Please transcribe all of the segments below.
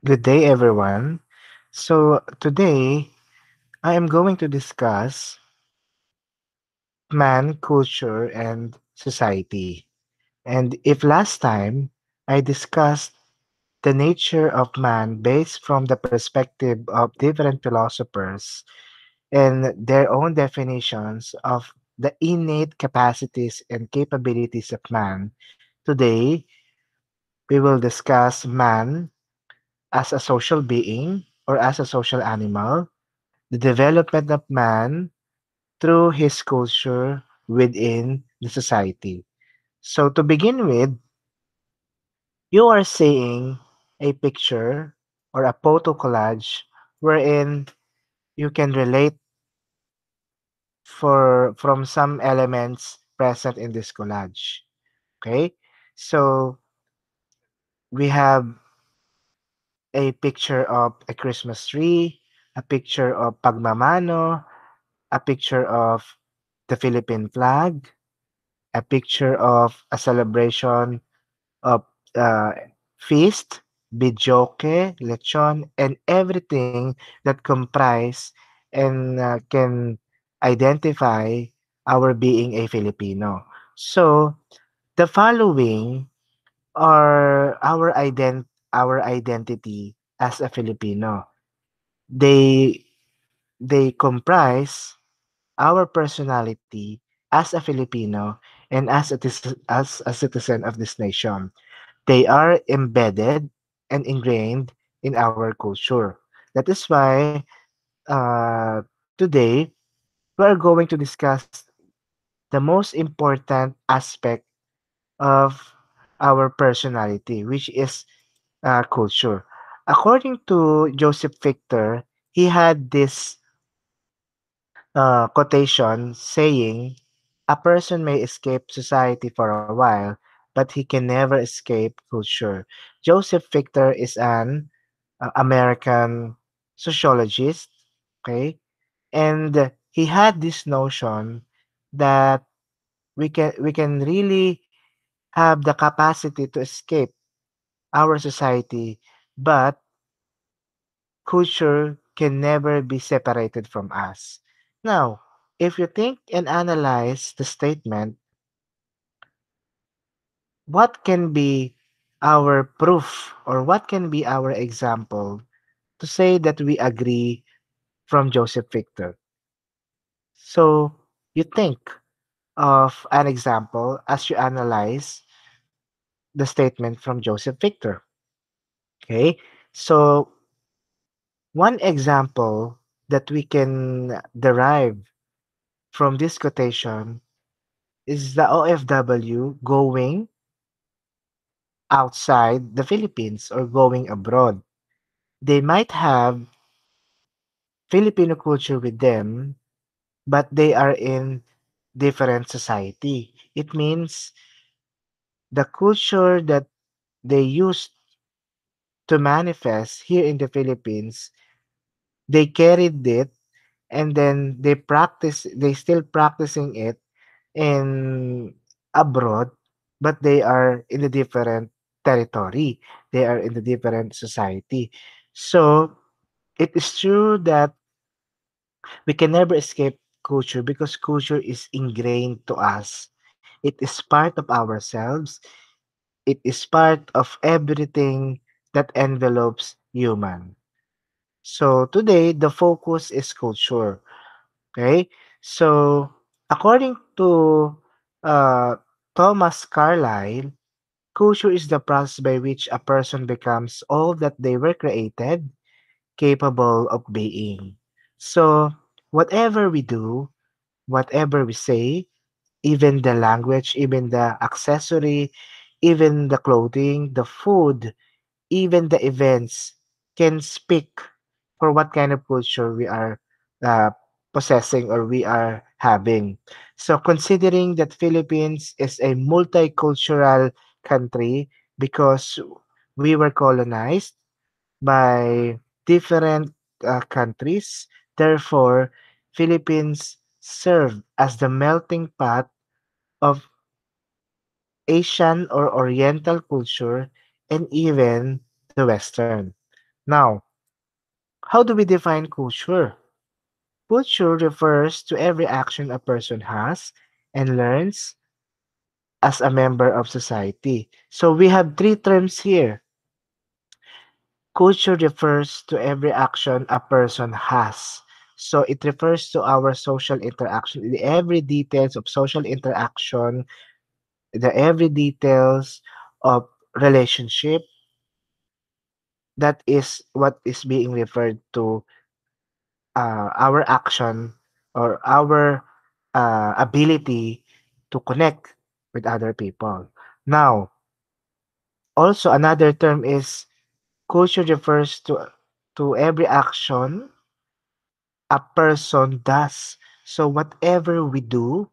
Good day, everyone. So, today I am going to discuss man, culture, and society. And if last time I discussed the nature of man based from the perspective of different philosophers and their own definitions of the innate capacities and capabilities of man, today we will discuss man as a social being or as a social animal, the development of man through his culture within the society. So, to begin with, you are seeing a picture or a photo collage wherein you can relate from some elements present in this collage. Okay, so we have a picture of a Christmas tree, a picture of pagmamano, a picture of the Philippine flag, a picture of a celebration of feast, bidyoke, lechon, and everything that comprise and can identify our being a Filipino. So the following are our identity as a Filipino. They they comprise our personality as a Filipino and as a citizen of this nation. They are embedded and ingrained in our culture. That is why today we are going to discuss the most important aspect of our personality, which is culture. According to Joseph Victor, he had this quotation saying, "A person may escape society for a while, but he can never escape culture." Joseph Victor is an American sociologist, okay? And he had this notion that we can really have the capacity to escape our society, but culture can never be separated from us. Now, if you think and analyze the statement, what can be our proof or what can be our example to say that we agree from Joseph Victor? So, you think of an example as you analyze the statement from Joseph Victor. Okay, so one example that we can derive from this quotation is the OFW going outside the Philippines or going abroad. They might have Filipino culture with them, but they are in different society. It means the culture that they used to manifest here in the Philippines, they carried it and then they still practicing it in abroad, but they are in a different territory. They are in a different society. So it is true that we can never escape culture because culture is ingrained to us. It is part of ourselves. It is part of everything that envelopes human. So today the focus is culture. Okay? So according to uh, Thomas Carlyle, culture is the process by which a person becomes all that they were created, capable of being. So whatever we do, whatever we say, even the language, even the accessory, even the clothing, the food, even the events can speak for what kind of culture we are uh, possessing or we are having. So considering that Philippines is a multicultural country because we were colonized by different countries, therefore Philippines served as the melting pot of Asian or Oriental culture and even the Western. Now, how do we define culture? Culture refers to every action a person has and learns as a member of society. So we have three terms here. Culture refers to every action a person has. So it refers to our social interaction, the every details of social interaction, the every details of relationship. That is what is being referred to our action or our ability to connect with other people. Now, also another term is culture refers to every action a person does. So whatever we do,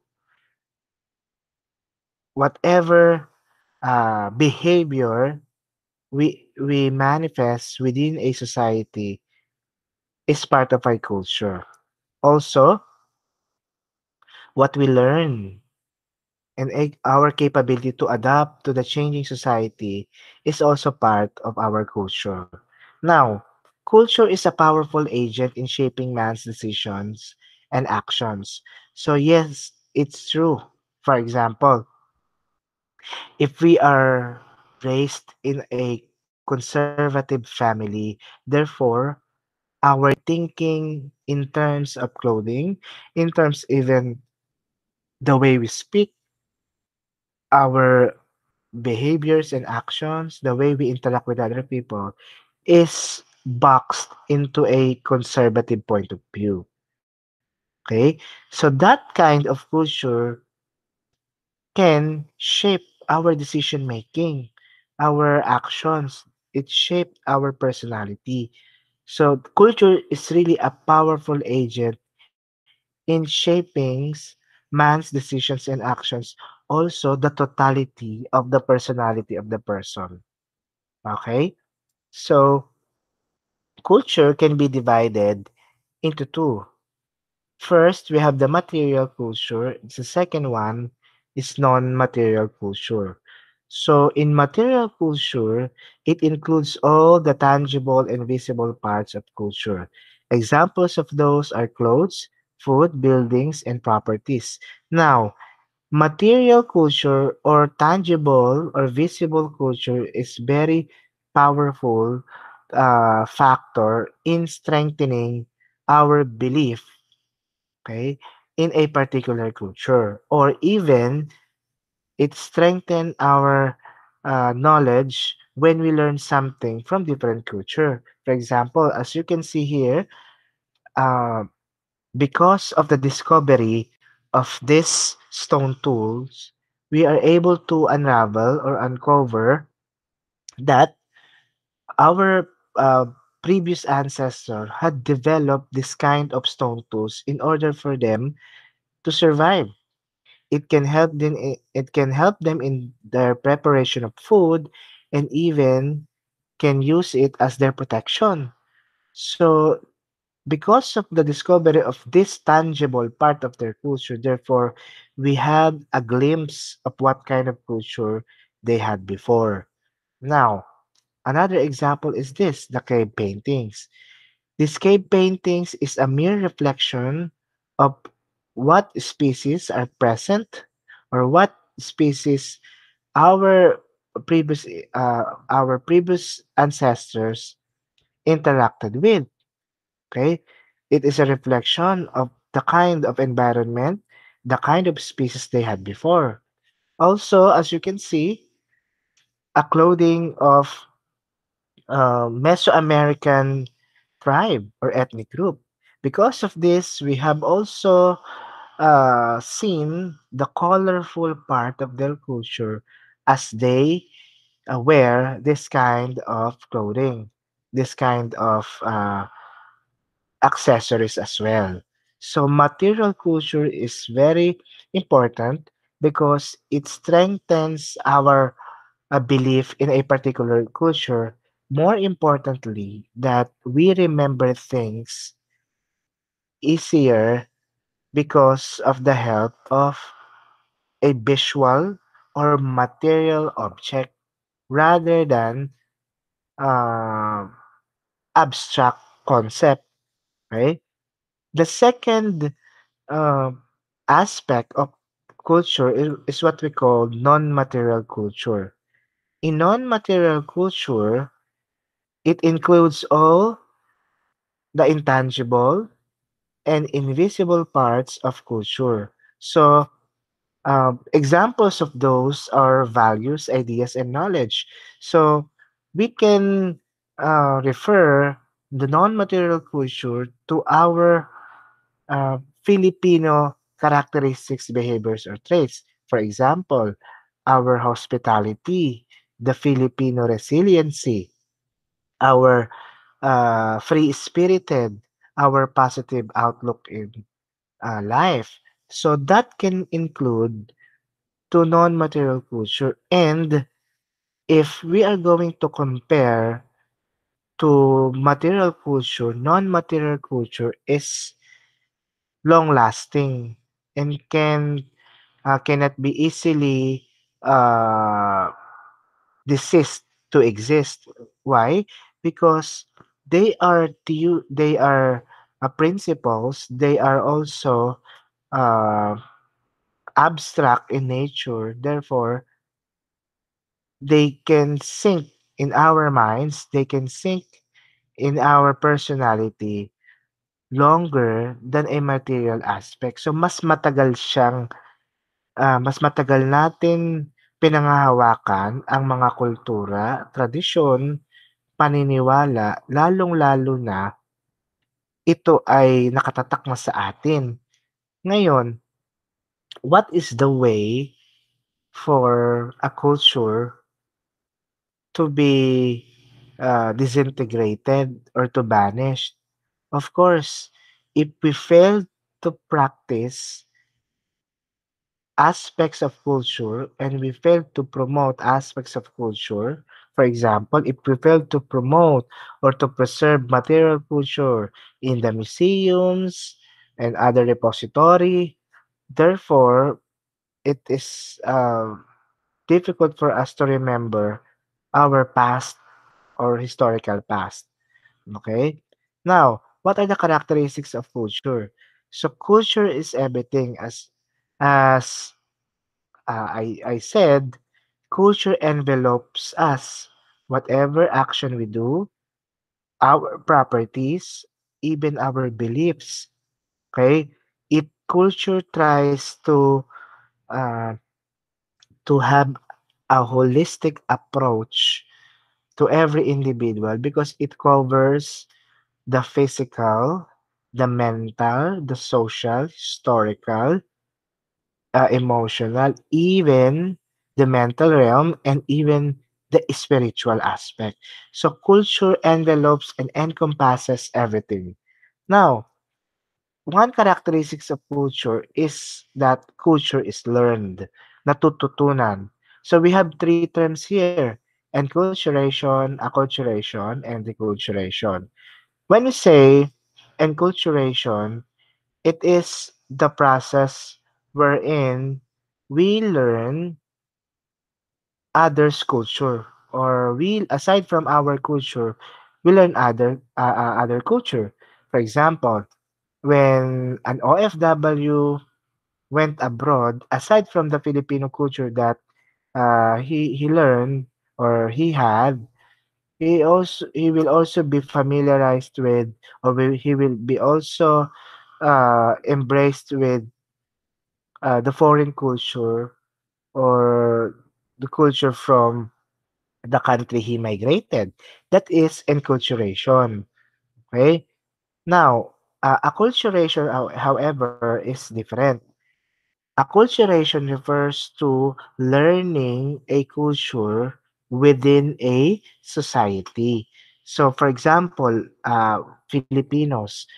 whatever behavior we manifest within a society is part of our culture. Also, what we learn and our capability to adapt to the changing society is also part of our culture. Now, culture is a powerful agent in shaping man's decisions and actions. So, yes, it's true. For example, if we are raised in a conservative family, therefore, our thinking in terms of clothing, in terms even the way we speak, our behaviors and actions, the way we interact with other people, is boxed into a conservative point of view. Okay? So that kind of culture can shape our decision making, our actions. It shaped our personality. So culture is really a powerful agent in shaping man's decisions and actions, also the totality of the personality of the person. Okay? So culture can be divided into two. First, we have the material culture. The second one is non-material culture. So in material culture, it includes all the tangible and visible parts of culture. Examples of those are clothes, food, buildings, and properties. Now, material culture or tangible or visible culture is very powerful factor in strengthening our belief, okay, in a particular culture, or even it strengthen our knowledge when we learn something from different culture. For example, as you can see here, uh, because of the discovery of these stone tools, we are able to unravel or uncover that our previous ancestor had developed this kind of stone tools in order for them to survive. It can help them in their preparation of food and even can use it as their protection. So because of the discovery of this tangible part of their culture, therefore, we had a glimpse of what kind of culture they had before. Now, another example is this, the cave paintings. These cave paintings is a mere reflection of what species are present or what species our our previous ancestors interacted with. Okay? It is a reflection of the kind of environment, the kind of species they had before. Also, as you can see, a clothing of Mesoamerican tribe or ethnic group. Because of this, we have also seen the colorful part of their culture as they wear this kind of clothing, this kind of accessories as well. So material culture is very important because it strengthens our belief in a particular culture. More importantly, that we remember things easier because of the help of a visual or material object rather than uh, abstract concept, right? The second uh, aspect of culture is what we call non-material culture. In non-material culture, it includes all the intangible and invisible parts of culture. So, examples of those are values, ideas, and knowledge. So, we can refer the non-material culture to our Filipino characteristics, behaviors, or traits. For example, our hospitality, the Filipino resiliency, our free-spirited, our positive outlook in life. So that can include to non-material culture. And if we are going to compare to material culture, non-material culture is long-lasting and cannot be easily uh, desist to exist. Why? Because they are principles. They are also uh, abstract in nature. Therefore, they can sink in our minds. They can sink in our personality longer than a material aspect. So mas matagal natin pinanghahawakan ang mga kultura, tradisyon, paniniwala, lalong-lalo na ito ay nakatatak na sa atin. Ngayon, what is the way for a culture to be disintegrated or to vanish? Of course, if we fail to practice aspects of culture and we fail to promote aspects of culture, for example, if we fail to promote or to preserve material culture in the museums and other repository, therefore, it is difficult for us to remember our past or historical past. Okay? Now, what are the characteristics of culture? So culture is everything as I said, culture envelopes us. Whatever action we do, our properties, even our beliefs. Okay? It culture tries to have a holistic approach to every individual because it covers the physical, the mental, the social, historical, emotional, even the mental realm, and even the spiritual aspect. So culture envelopes and encompasses everything. Now, one characteristics of culture is that culture is learned, natututunan. So we have three terms here: enculturation, acculturation, and deculturation. When we say enculturation, it is the process wherein we learn others' culture, or we aside from our culture, we learn other culture. For example, when an OFW went abroad, aside from the Filipino culture that he learned or he had, he will also be familiarized with, he will be also embraced with the foreign culture or the culture from the country he migrated. That is enculturation. Okay? Now, acculturation, however, is different. Acculturation refers to learning a culture within a society. So, for example, Filipinos, uh,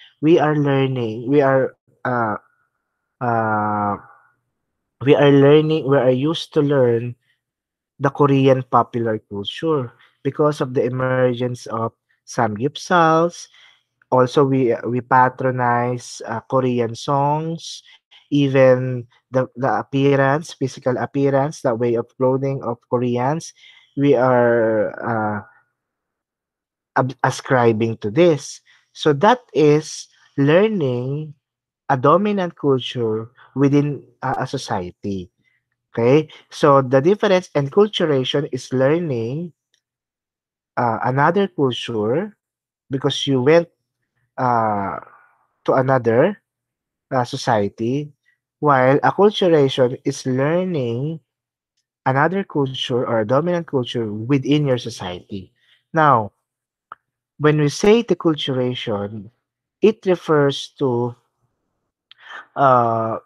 we are used to learn the Korean popular culture because of the emergence of samgyeopsals. Also, we patronize Korean songs, even the appearance, physical appearance, the way of clothing of Koreans. We are ascribing to this. So that is learning a dominant culture within a society. Okay, so the difference enculturation is learning another culture because you went uh, to another society, while acculturation is learning another culture or a dominant culture within your society. Now, when we say deculturation, it refers to uh,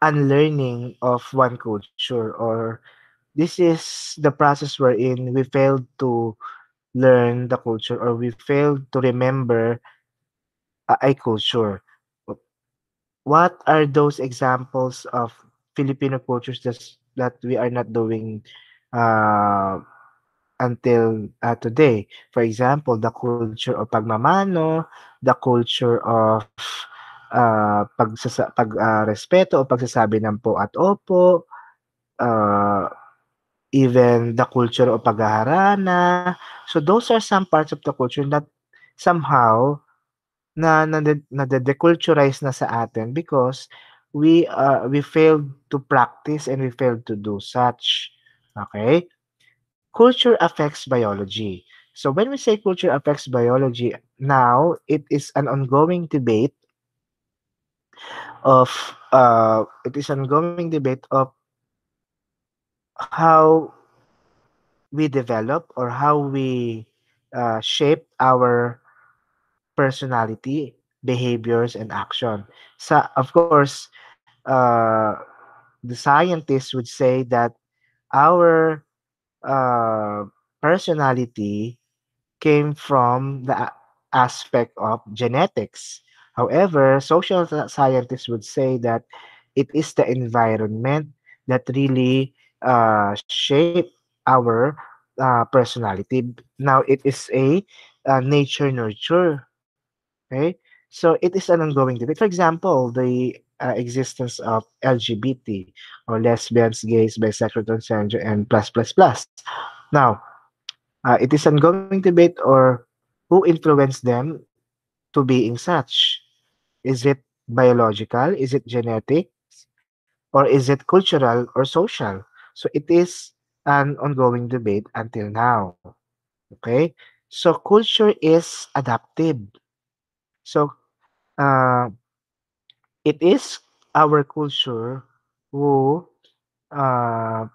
unlearning of one culture, or this is the process wherein we failed to learn the culture or we failed to remember a culture. What are those examples of Filipino cultures that we are not doing uh, until today? For example, the culture of pagmamano, the culture of respeto o pagsasabi ng po at opo, uh, even the culture of paghaharana. So those are some parts of the culture that somehow nade-deculturize na sa atin because we failed to practice and we failed to do such. Okay? Culture affects biology. So when we say culture affects biology, now it is an ongoing debate of how we develop or how we shape our personality, behaviors, and action. So, of course, the scientists would say that our personality came from the aspect of genetics. However, social scientists would say that it is the environment that really shape our personality. Now, it is a nature nurture. Okay, so it is an ongoing debate. For example, the existence of LGBT or lesbians, gays, bisexual, transgender, and plus plus plus. Now, it is ongoing debate or who influenced them to being such. Is it biological? Is it genetic? Or is it cultural or social? So it is an ongoing debate until now. Okay, so culture is adaptive. So uh, it is our culture who uh,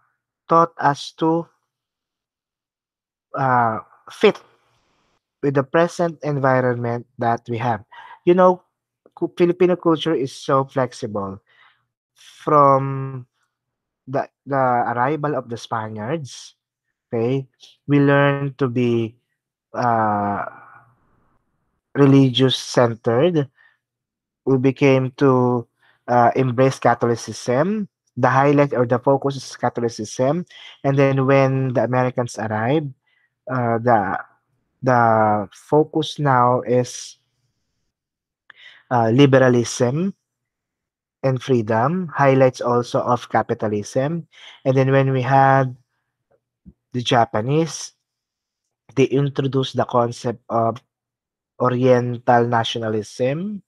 taught us to uh, fit with the present environment that we have. You know, Filipino culture is so flexible. From the arrival of the Spaniards, okay, we learn to be uh, religious centered. We became to embrace Catholicism. The highlight or the focus is Catholicism, and then when the Americans arrived, uh, the the focus now is liberalism and freedom, highlights also of capitalism. And then when we had the Japanese, they introduced the concept of Oriental nationalism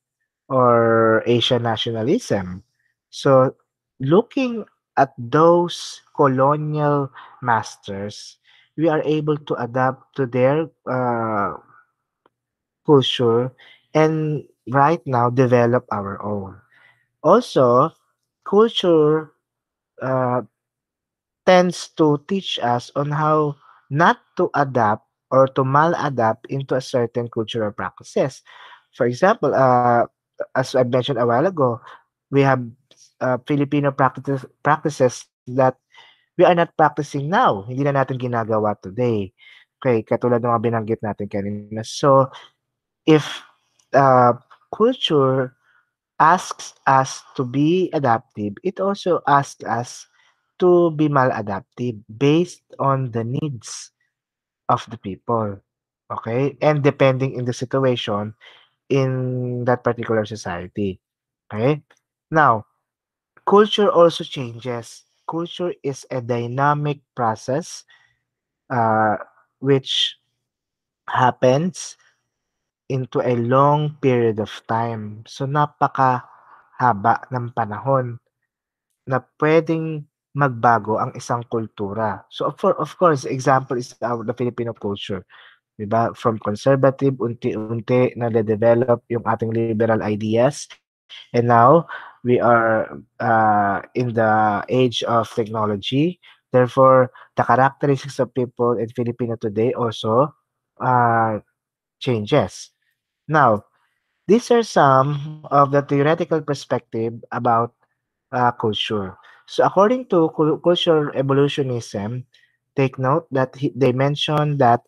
or Asian nationalism. So, looking at those colonial masters, we are able to adapt to their culture and right now develop our own. Also, culture uh, tends to teach us on how not to adapt or to maladapt into a certain cultural practices. For example, as I mentioned a while ago, we have Filipino practices that we are not practicing now. Hindi na natin ginagawa today. Okay, katulad ng mga binanggit natin kanina. So, if uh, culture asks us to be adaptive, it also asks us to be maladaptive based on the needs of the people. Okay? And depending in the situation in that particular society. Okay? Now, culture also changes. Culture is a dynamic process uh, which happens into a long period of time. So napakahaba ng panahon na puwedeng magbago ang isang kultura. So of course, example is the Filipino culture, 'di ba? From conservative, unti-unti nade-develop yung ating liberal ideas, and now we are in the age of technology. Therefore, the characteristics of people in Filipino today also uh, changes. Now, these are some of the theoretical perspective about culture. So according to cultural evolutionism, take note that they mention that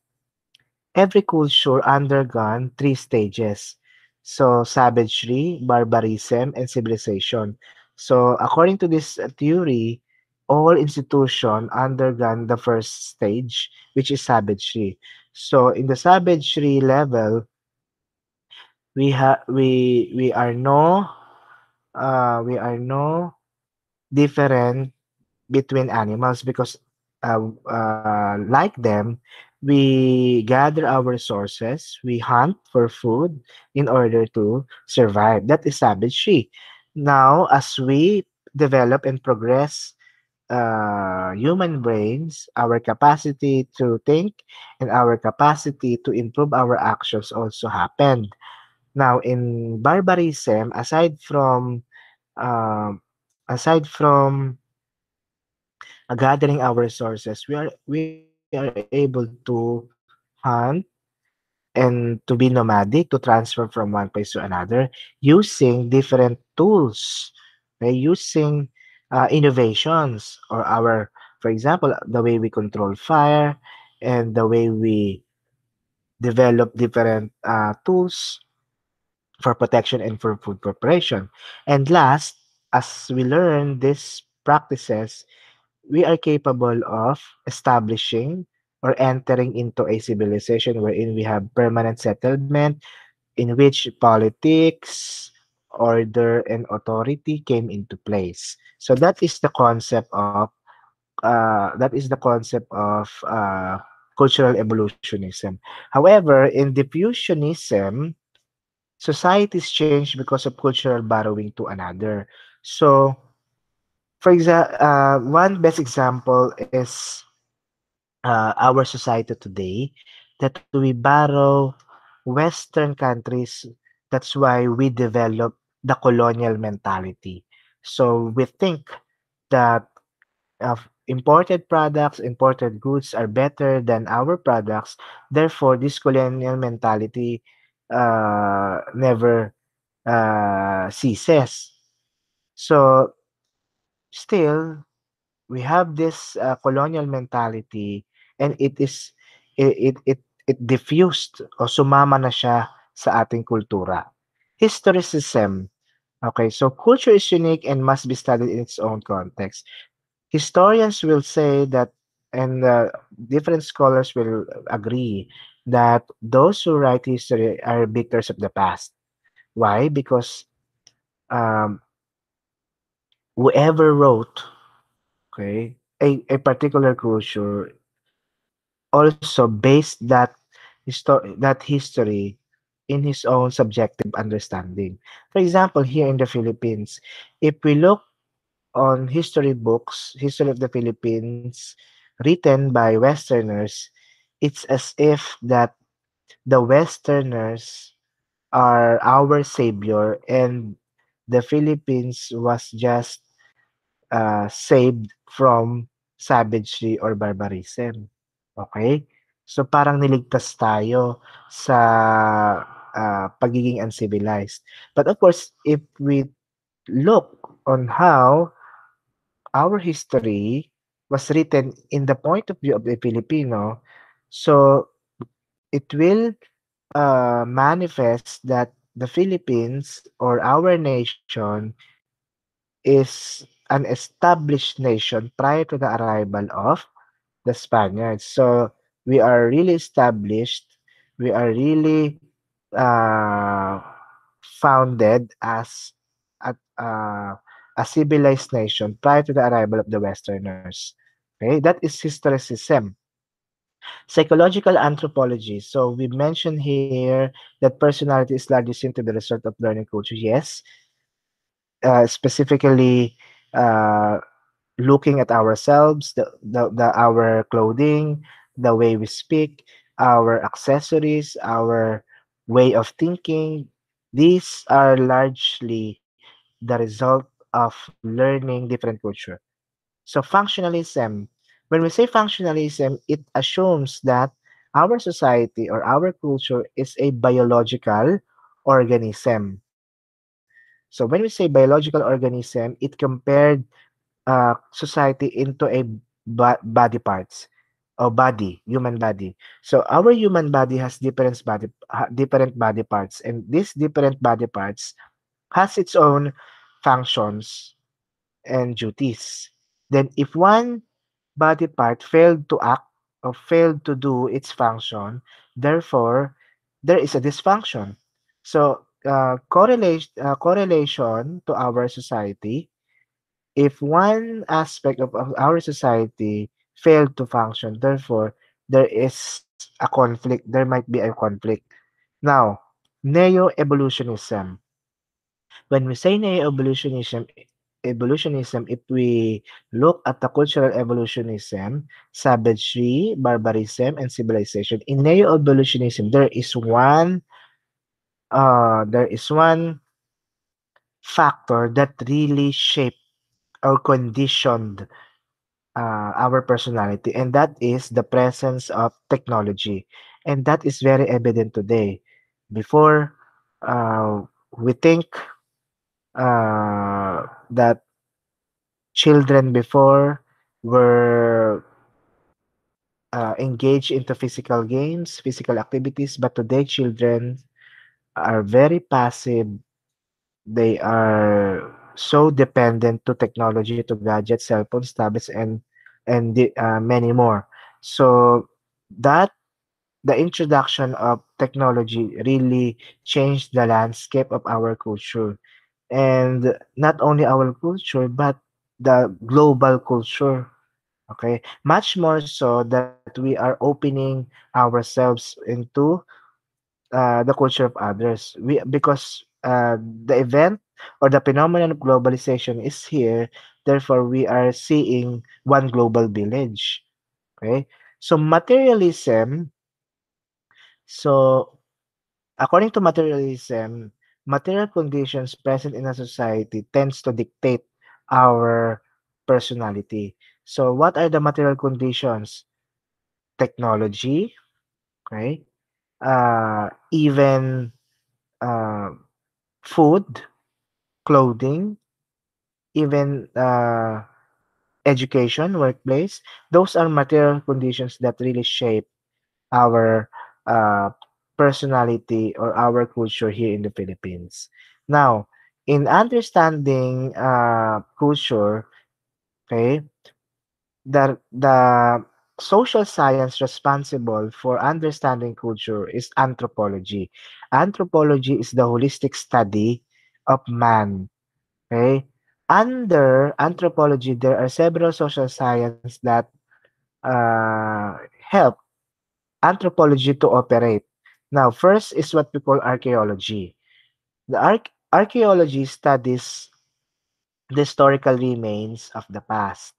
every culture undergone three stages. So savagery, barbarism, and civilization. So according to this theory, all institution undergone the first stage, which is savagery. So in the savagery level, we are no different between animals because like them, we gather our resources, we hunt for food in order to survive. That is savagery. Now, as we develop and progress human brains, our capacity to think and our capacity to improve our actions also happened. Now, in barbarism, um, aside from gathering our resources, we are able to hunt and to be nomadic, to transfer from one place to another using different tools, okay? Using innovations or for example, the way we control fire and the way we develop different tools for protection and for food preparation. And last, as we learn these practices, we are capable of establishing or entering into a civilization wherein we have permanent settlement in which politics, order, and authority came into place. So that is the concept of cultural evolutionism. However, in diffusionism, societies change because of cultural borrowing to another. So, for example, one best example is our society today that we borrow Western countries. That's why we develop the colonial mentality. So we think that imported products, imported goods are better than our products. Therefore, this colonial mentality never ceases. So still, we have this colonial mentality, and it diffused o sumama na siya sa ating kultura. Historicism. Okay, so culture is unique and must be studied in its own context. Historians will say that, and different scholars will agree that those who write history are victors of the past. Why? Because um, whoever wrote, okay, a particular culture also based that history in his own subjective understanding. For example, here in the Philippines, if we look on history books, history of the Philippines, written by Westerners, it's as if that the Westerners are our savior and the Philippines was just saved from savagery or barbarism. Okay? So parang niligtas tayo sa pagiging uncivilized. But of course, if we look on how our history was written in the point of view of the Filipino, so it will manifest that the Philippines or our nation is an established nation prior to the arrival of the Spaniards. So we are really established. We are really uh, founded as a civilized nation prior to the arrival of the Westerners. Okay, that is historicism. Psychological anthropology. So we mentioned here that personality is largely seen to be the result of learning culture. Yes, specifically uh, looking at ourselves, the our clothing, the way we speak, our accessories, our way of thinking. These are largely the result of learning different culture. So functionalism, when we say functionalism, it assumes that our society or our culture is a biological organism. So when we say biological organism, it compared society into a body parts or body, human body. So our human body has different body parts, and these different body parts has its own functions and duties. Then, if one body part failed to act or failed to do its function, therefore, there is a dysfunction. So, correlation to our society, if one aspect of our society failed to function, therefore, there is a conflict. There might be a conflict. Now, neo-evolutionism. When we say evolutionism, if we look at the cultural evolutionism, savagery, barbarism, and civilization, in neo-evolutionism, there is one factor that really shaped or conditioned our personality, and that is the presence of technology. And that is very evident today. Before, uh, we think that children before were engaged into physical games, physical activities, but today children are very passive. They are so dependent to technology, to gadgets, cell phones, tablets, and many more. So that the introduction of technology really changed the landscape of our culture, and not only our culture but the global culture. Okay, much more so that we are opening ourselves into the culture of others. Because the event or the phenomenon of globalization is here, therefore we are seeing one global village. Okay, so materialism. So according to materialism, material conditions present in a society tends to dictate our personality. So what are the material conditions? Technology, okay? Even uh, food, clothing, even education, workplace. Those are material conditions that really shape our uh, personality or our culture here in the Philippines. Now, in understanding culture, okay, the social science responsible for understanding culture is anthropology. Anthropology is the holistic study of man. Okay, under anthropology, there are several social science that help anthropology to operate. Now, first is what we call archaeology. The archaeology studies the historical remains of the past.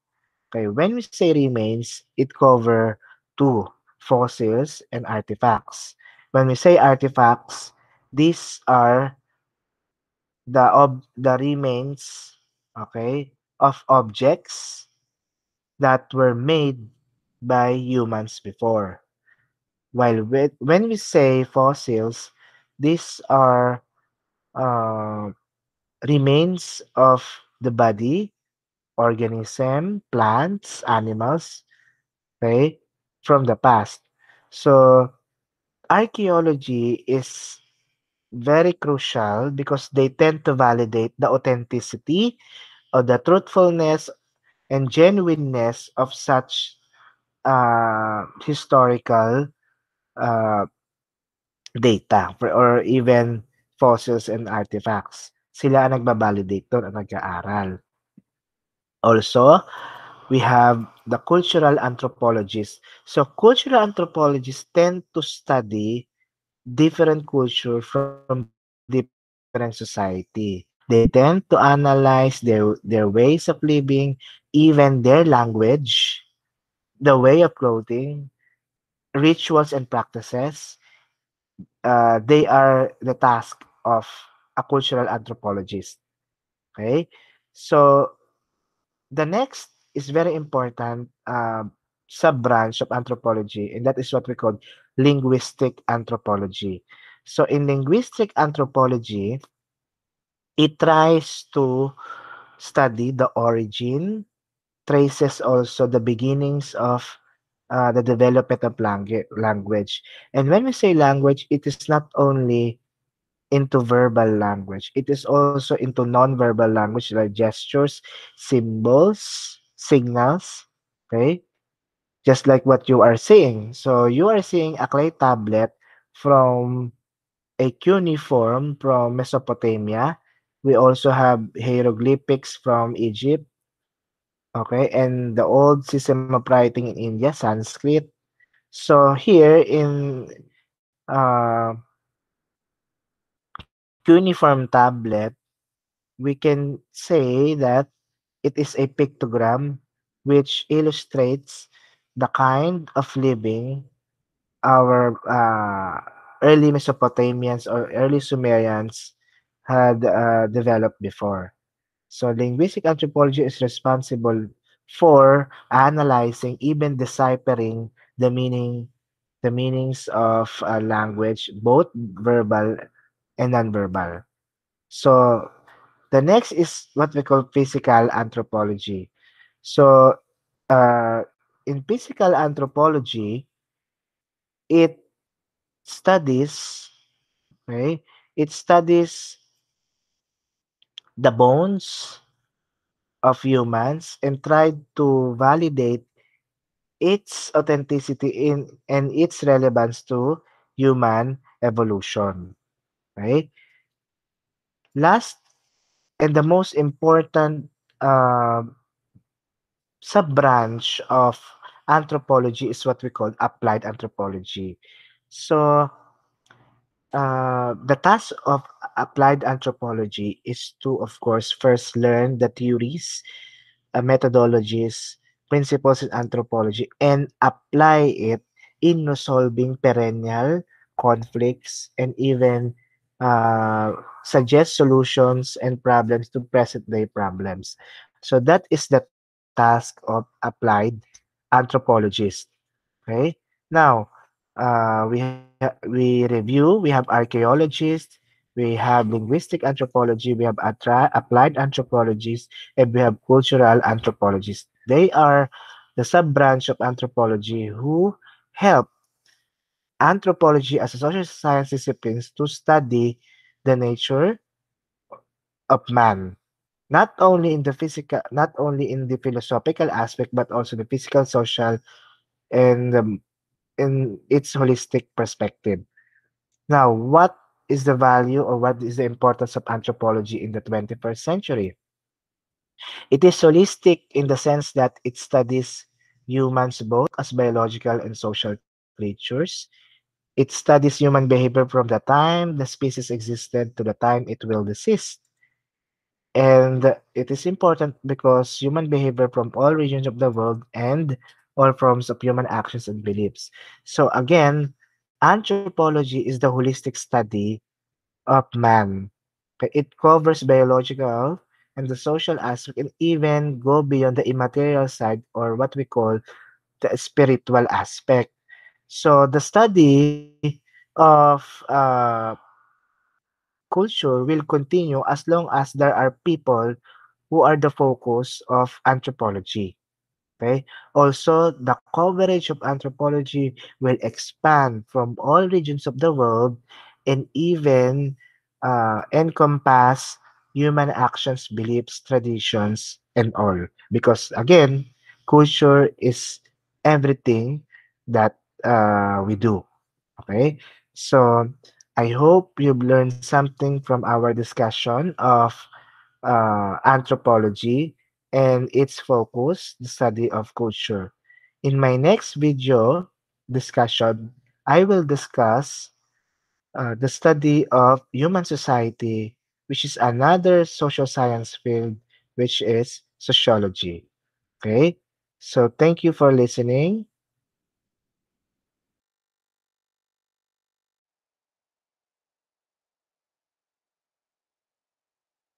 Okay, when we say remains, it cover two, fossils and artifacts. When we say artifacts, these are the remains, okay, of objects that were made by humans before. When we say fossils, these are uh, remains of the body, organism, plants, animals, okay, from the past. So archaeology is very crucial because they tend to validate the authenticity or the truthfulness and genuineness of such historical uh, data or even fossils and artifacts. Sila ang nagbabalidate doon at nag-aaral. Also, We have the cultural anthropologists. So cultural anthropologists tend to study different culture from different society. They tend to analyze their ways of living, even their language, the way of clothing, rituals and practices. They are the task of a cultural anthropologist. Okay, so the next is very important sub branch of anthropology, and that is what we call linguistic anthropology. So in linguistic anthropology, it tries to study the origin, traces also the beginnings of the development of language. And when we say language, it is not only into verbal language, it is also into non-verbal language like gestures, symbols, signals. Okay, just like what you are seeing. So you are seeing a clay tablet from a cuneiform from Mesopotamia. We also have hieroglyphics from Egypt, okay, and the old system of writing in India, Sanskrit. So here in cuneiform tablet, we can say that it is a pictogram which illustrates the kind of living our early Mesopotamians or early Sumerians had developed before. So linguistic anthropology is responsible for analyzing, even deciphering the meanings of language, both verbal and nonverbal. So the next is what we call physical anthropology. So uh, in physical anthropology, it studies, okay, it studies the bones of humans and tried to validate its authenticity in and its relevance to human evolution. Right? Last and the most important uh, sub-branch of anthropology is what we call applied anthropology. So the task of applied anthropology is to, of course, first learn the theories, methodologies, principles in anthropology, and apply it in solving perennial conflicts and even suggest solutions and problems to present day problems. So that is the task of applied anthropologists. Okay. Now, we review. We have archaeologists. We have linguistic anthropology. We have applied anthropologists, and we have cultural anthropologists. They are the sub branch of anthropology who help anthropology as a social science discipline to study the nature of man. Not only in the physical, not only in the philosophical aspect, but also the physical, social, and in its holistic perspective. Now, what is the value or what is the importance of anthropology in the 21st century? It is holistic in the sense that it studies humans both as biological and social creatures. It studies human behavior from the time the species existed to the time it will decease. And it is important because human behavior from all regions of the world and all forms of human actions and beliefs. So again, anthropology is the holistic study of man. Okay, it covers biological and the social aspect and even go beyond the immaterial side or what we call the spiritual aspect. So the study of culture will continue as long as there are people who are the focus of anthropology. Okay. Also, the coverage of anthropology will expand from all regions of the world and even encompass human actions, beliefs, traditions, and all. Because again, culture is everything that we do. Okay. So I hope you've learned something from our discussion of anthropology. and its focus, the study of culture. In my next video discussion, I will discuss the study of human society, which is another social science field, which is sociology. Okay, so thank you for listening.